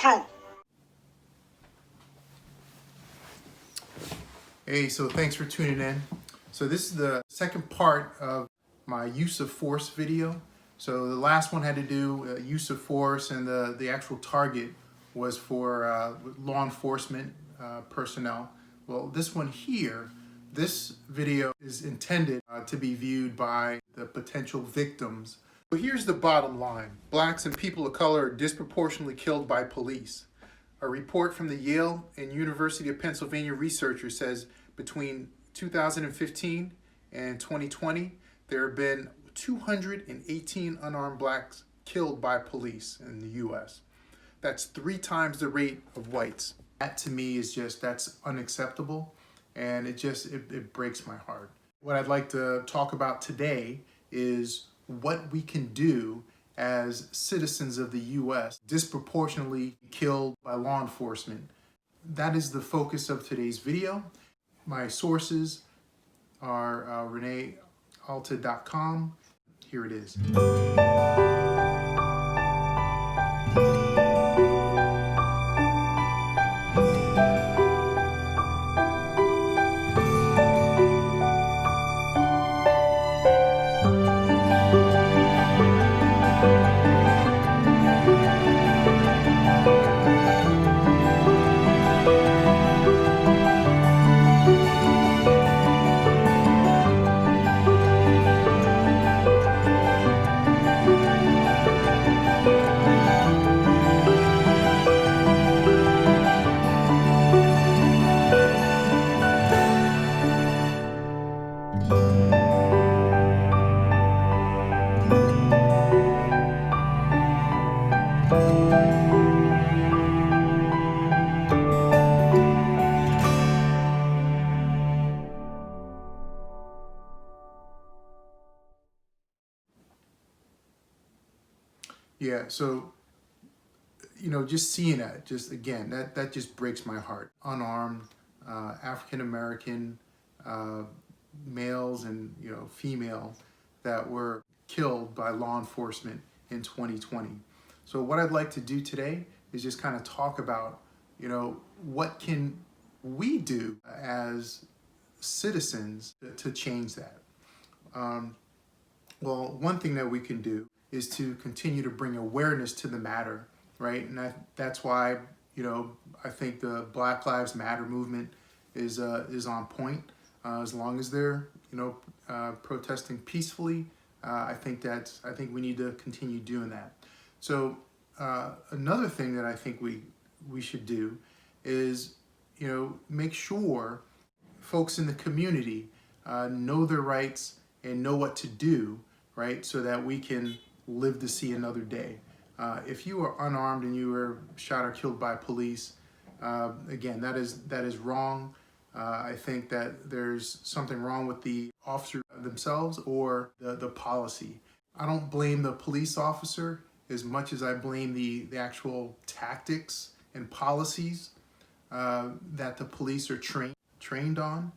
10. Hey, so thanks for tuning in. So this is the second part of my use of force video. So the last one had to do use of force, and the actual target was for law enforcement personnel. Well, this one here, this video is intended to be viewed by the potential victims. So here's the bottom line. Blacks and people of color are disproportionately killed by police. A report from the Yale and University of Pennsylvania researchers says between 2015 and 2020, there have been 218 unarmed blacks killed by police in the U.S. That's 3 times the rate of whites. That to me is that's unacceptable, and it breaks my heart. What I'd like to talk about today is what we can do as citizens of the U.S. disproportionately killed by law enforcement. That is the focus of today's video. My sources are ReneeAlta.com. Here it is. Yeah, so, just seeing that, again, that just breaks my heart. Unarmed, African-American males and, female that were killed by law enforcement in 2020. So what I'd like to do today is just kind of talk about, what can we do as citizens to change that? Well, one thing that we can do is to continue to bring awareness to the matter, right? And that's why, I think the Black Lives Matter movement is on point. As long as they're, protesting peacefully, I think we need to continue doing that. So another thing that I think we should do is, make sure folks in the community know their rights and know what to do, right? So that we can live to see another day. If you are unarmed and you were shot or killed by police, again, that is wrong. I think that there's something wrong with the officer themselves or the policy. I don't blame the police officer as much as I blame the actual tactics and policies that the police are trained on.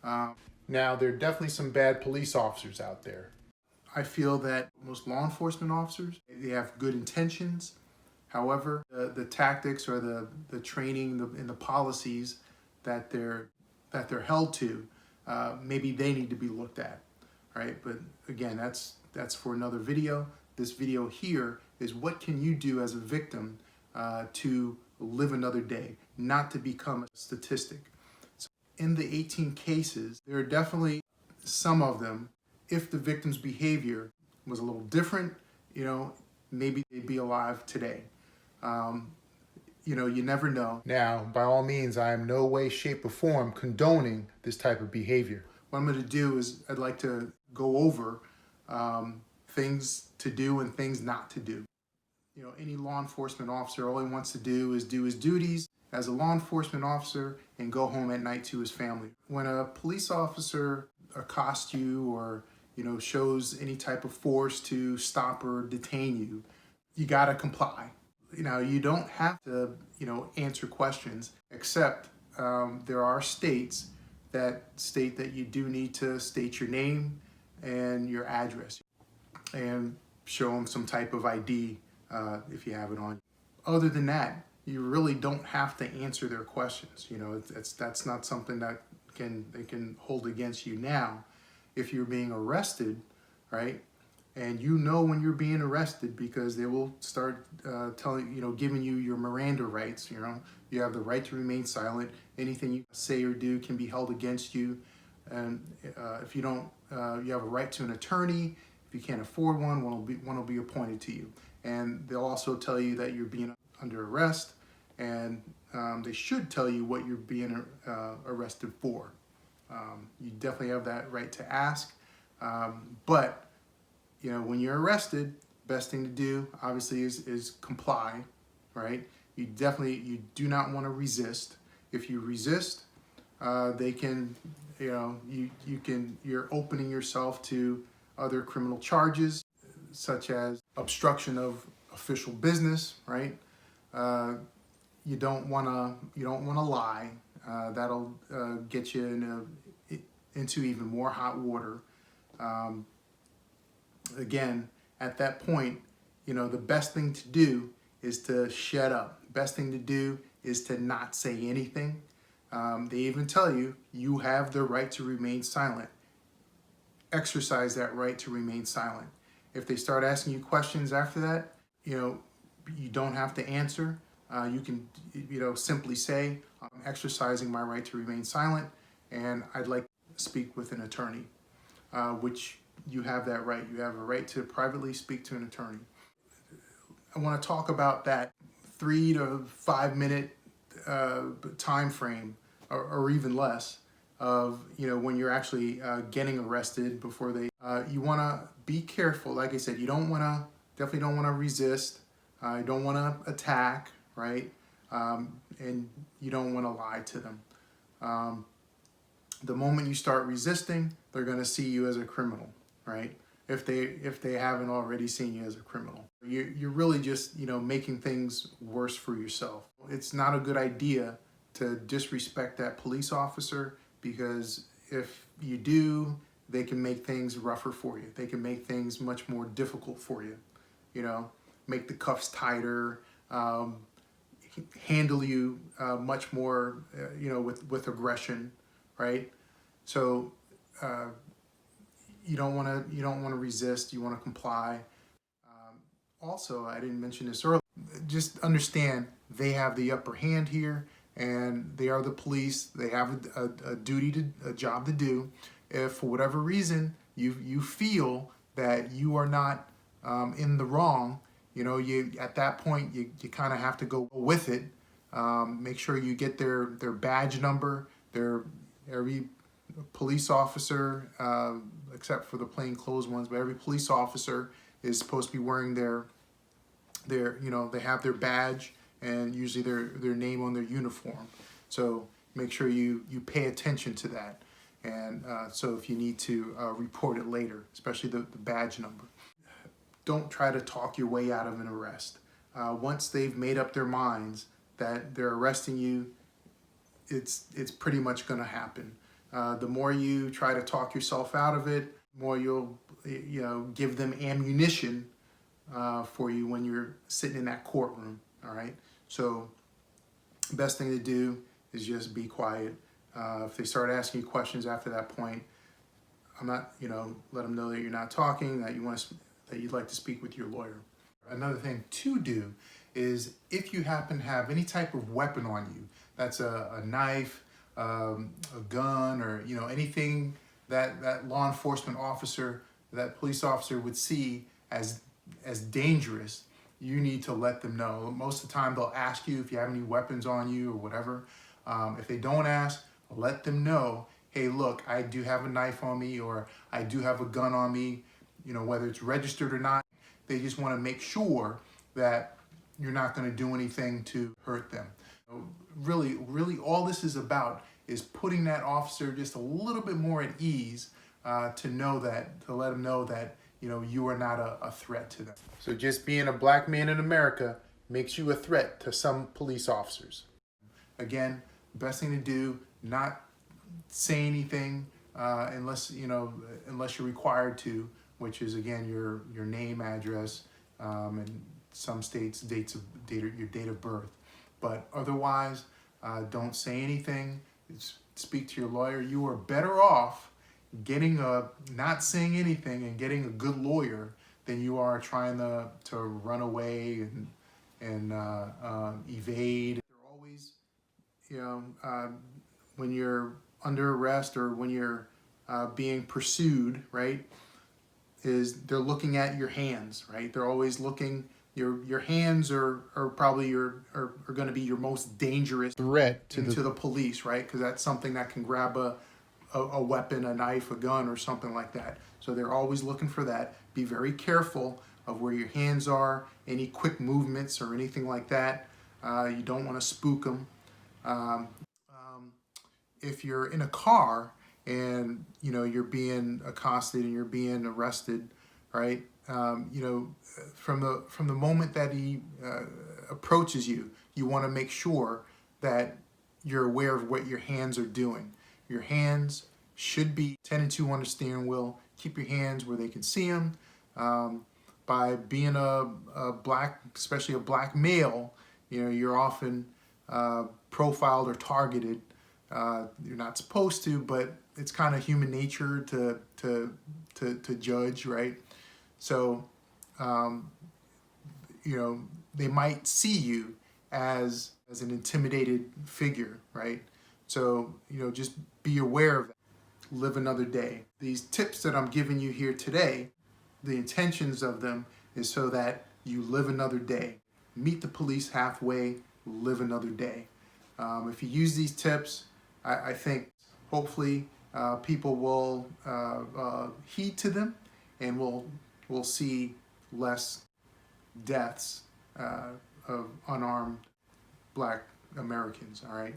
Now, there are definitely some bad police officers out there. I feel that most law enforcement officers, they have good intentions. However, the tactics or the training and the policies that they're held to, maybe they need to be looked at, right? But again, that's for another video. This video here is what can you do as a victim to live another day, not to become a statistic. So in the 18 cases, there are definitely some of them. If the victim's behavior was a little different, maybe they'd be alive today. You never know. Now, by all means, I am no way, shape, or form condoning this type of behavior. What I'm going to do is I'd like to go over things to do and things not to do. Any law enforcement officer, all he wants to do is do his duties as a law enforcement officer and go home at night to his family. When a police officer accosts you or shows any type of force to stop or detain you, you gotta comply. You don't have to, answer questions, except there are states that state that you do need to state your name and your address and show them some type of ID if you have it on. Other than that, you really don't have to answer their questions. You know, that's not something that they can hold against you now. If you're being arrested, right? And you know when you're being arrested, because they will start giving you your Miranda rights. You know, you have the right to remain silent. Anything you say or do can be held against you. And if you don't, you have a right to an attorney. If you can't afford one, one will be appointed to you. And they'll also tell you that you're being under arrest, and they should tell you what you're being arrested for. You definitely have that right to ask, but you know, when you're arrested, best thing to do obviously is comply, right? You do not want to resist. If you resist, they can, you know, you're opening yourself to other criminal charges, such as obstruction of official business, right? You don't want to lie. That'll get you into even more hot water. Again, at that point, you know, the best thing to do is to shut up. Best thing to do is to not say anything. They even tell you, you have the right to remain silent. Exercise that right to remain silent. If they start asking you questions after that, you know, you don't have to answer. You can, you know, simply say, I'm exercising my right to remain silent, and I'd like to speak with an attorney, which you have that right. You have a right to privately speak to an attorney. I want to talk about that 3 to 5 minute time frame, or even less, of, you know, when you're actually getting arrested before they. You want to be careful. Like I said, you definitely don't want to resist. You don't want to attack, right? And you don't want to lie to them. The moment you start resisting, they're going to see you as a criminal, right? If they haven't already seen you as a criminal, you're really just, you know, making things worse for yourself. It's not a good idea to disrespect that police officer, because if you do, they can make things rougher for you. They can make things much more difficult for you. You know, make the cuffs tighter, handle you much more, you know, with aggression, right? So you don't want to resist. You want to comply. Also, I didn't mention this earlier. Just understand they have the upper hand here, and they are the police. They have a job to do. If for whatever reason you feel that you are not in the wrong, you know, at that point you kind of have to go with it. Make sure you get their badge number. Every police officer, except for the plainclothes ones, but every police officer is supposed to be wearing their you know, they have their badge and usually their name on their uniform. So make sure you pay attention to that. And so if you need to report it later, especially the badge number. Don't try to talk your way out of an arrest. Once they've made up their minds that they're arresting you, it's pretty much going to happen. The more you try to talk yourself out of it, the more you'll, you know, give them ammunition for you when you're sitting in that courtroom. All right. So best thing to do is just be quiet. If they start asking you questions after that point, let them know that you're not talking, that you'd like to speak with your lawyer. Another thing to do is, if you happen to have any type of weapon on you, that's a knife, a gun, or, you know, anything that law enforcement officer, that police officer would see as dangerous, you need to let them know. Most of the time they'll ask you if you have any weapons on you or whatever. If they don't ask, let them know, hey, look, I do have a knife on me, or I do have a gun on me, you know, whether it's registered or not. They just want to make sure that you're not going to do anything to hurt them. Really, all this is about is putting that officer just a little bit more at ease, to let them know that, you know, you are not a threat to them. So just being a black man in America makes you a threat to some police officers. Again, best thing to do, not say anything unless you're required to, which is, again, your name, address, and some states your date of birth. But otherwise, don't say anything. Speak to your lawyer. You are better off not saying anything and getting a good lawyer than you are trying to run away and evade. They're always, when you're under arrest or when you're being pursued, right, they're looking at your hands, right? They're always looking. Your hands are probably are going to be your most dangerous threat to the police, right? Because that's something that can grab a weapon, a knife, a gun, or something like that. So they're always looking for that. Be very careful of where your hands are, any quick movements or anything like that. You don't want to spook them. If you're in a car and you're being accosted and you're being arrested, right? From the moment that he approaches you, you want to make sure that you're aware of what your hands are doing. Your hands should be 10 and 2 on the steering wheel. Keep your hands where they can see them. By being a black, especially a black male, you're often profiled or targeted. You're not supposed to, but it's kind of human nature to judge, right? So, they might see you as an intimidated figure, right? So, just be aware of that. Live another day. These tips that I'm giving you here today, the intentions of them is so that you live another day. Meet the police halfway, live another day. If you use these tips, I think hopefully people will heed to them, and we'll see less deaths of unarmed Black Americans. All right.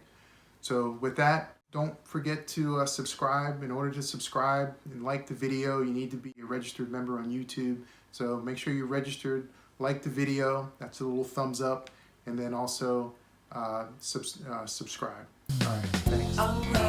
So with that, don't forget to subscribe. In order to subscribe and like the video, you need to be a registered member on YouTube. So make sure you're registered, like the video, that's a little thumbs up, and then also subscribe. All right, thanks.